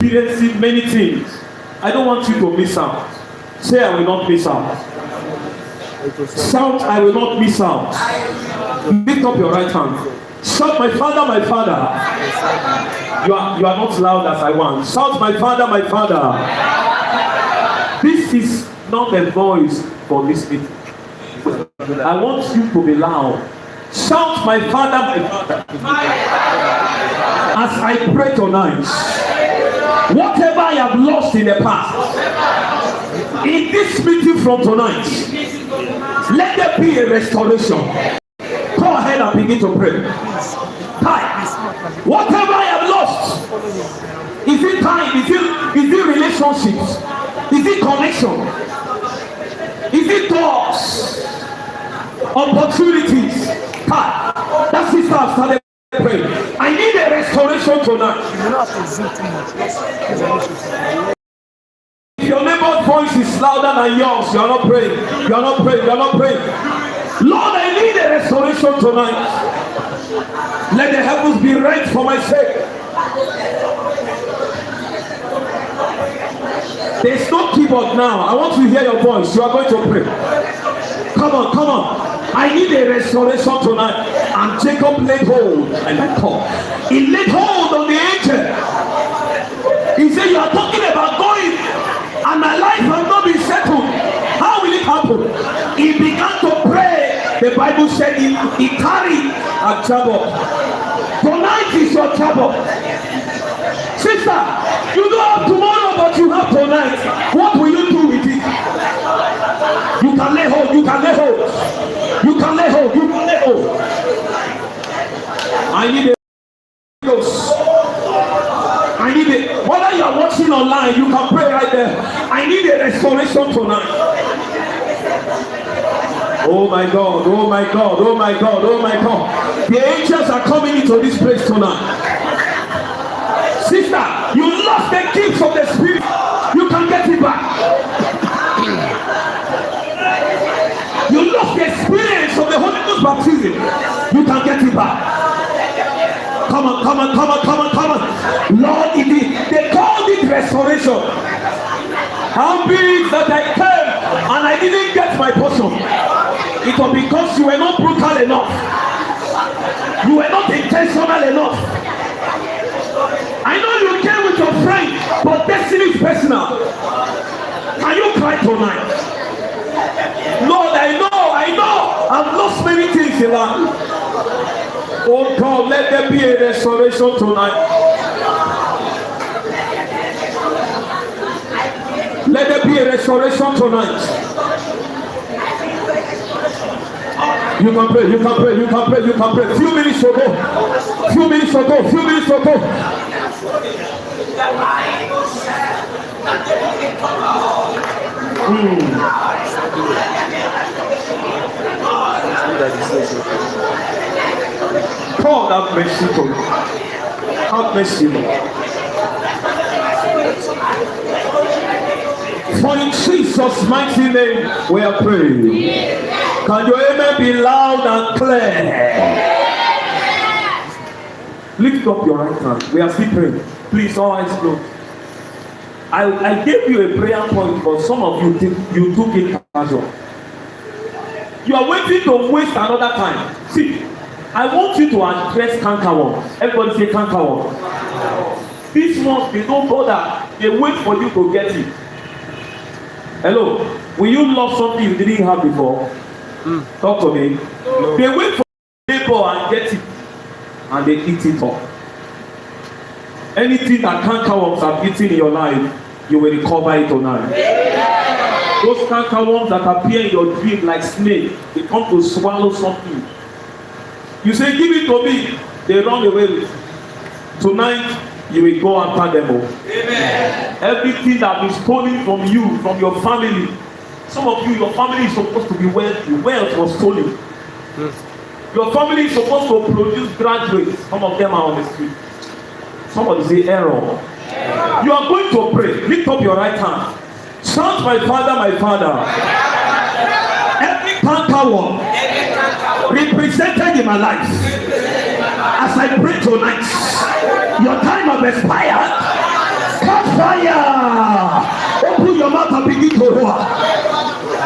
experiencing many things. I don't want you to miss out. Say, I will not miss out. Shout, I will not miss out. Lift up your right hand. Shout, my Father, my Father. You are not loud as I want. Shout, my Father, my Father. This is not a voice for this meeting. I want you to be loud. Shout, my Father, my Father. As I pray tonight, whatever I have lost in the past, in this meeting from tonight, let there be a restoration. Go ahead and begin to pray. Time. Whatever I have lost, is it time? Is it relationships? Is it connection? Is it doors? Opportunities? Time. That sister has started praying. I need a restoration tonight. If your neighbor's voice is louder than yours, you are not praying. You are not praying. You are not praying. Lord, I need a restoration tonight. Let the heavens be rent for my sake. There's no keyboard now. I want to hear your voice. You are going to pray. Come on, come on. I need a restoration tonight. And Jacob laid hold, and I called. He laid hold on the angel. He said, you are talking about going, and my life has not been settled. How will it happen? He began to pray. The Bible said he carried a trouble. Tonight is your trouble. Sister, you don't have tomorrow, but you have tonight. What will you do with it? You can lay hold, you can lay hold. You can lay hold, you can lay hold. I need a ghost. I need it. Whether you are watching online, you can pray right there. I need a restoration tonight. Oh my God, oh my God, oh my God, oh my God. The angels are coming into this place tonight. Sister, you lost the gifts of the Spirit. You can get it back. You lost the experience of the Holy Ghost baptism. You can get it back. Come on, come on, come on, come on, come on. Lord, they called it restoration. How big that I came and I didn't get my portion. It was because you were not brutal enough. You were not intentional enough. I know you came with your friend, but destiny is personal. Can you cry tonight? Lord, I know, I've lost many things in life. Oh God, let there be a restoration tonight. Let there be a restoration tonight. You can pray, you can pray, you can pray, you can pray. Few minutes to go. Few minutes to go. Few minutes to go. God have mercy to me. Have mercy, Lord. For in Jesus' mighty name we are praying. Can your amen be loud and clear? Lift up your right hand. We are still praying. Please, all eyes closed. I gave you a prayer point, but some of you took it casual. You are waiting to waste another time. See, I want you to address cankerworm. Everybody say cankerworm. These ones, they don't bother. They wait for you to get it. Hello, will you love something you didn't have before? Talk to me. No. They wait for neighbor and get it, and they eat it up. Anything that cankerworms have eaten in your life, you will recover it tonight. Yeah. Those cankerworms that appear in your dream like snake, they come to swallow something. You say, give it to me. They run away with it. Tonight, you will go after them all. Amen. Everything that is stolen from you, from your family. Some of you, your family is supposed to be wealthy. Wealth was stolen. Your family is supposed to produce graduates. Some of them are on the street. Somebody say error. You are going to pray. Lift up your right hand. Shout, my Father, my Father. Every cankerworm represented in my life, as I pray tonight, your time has expired.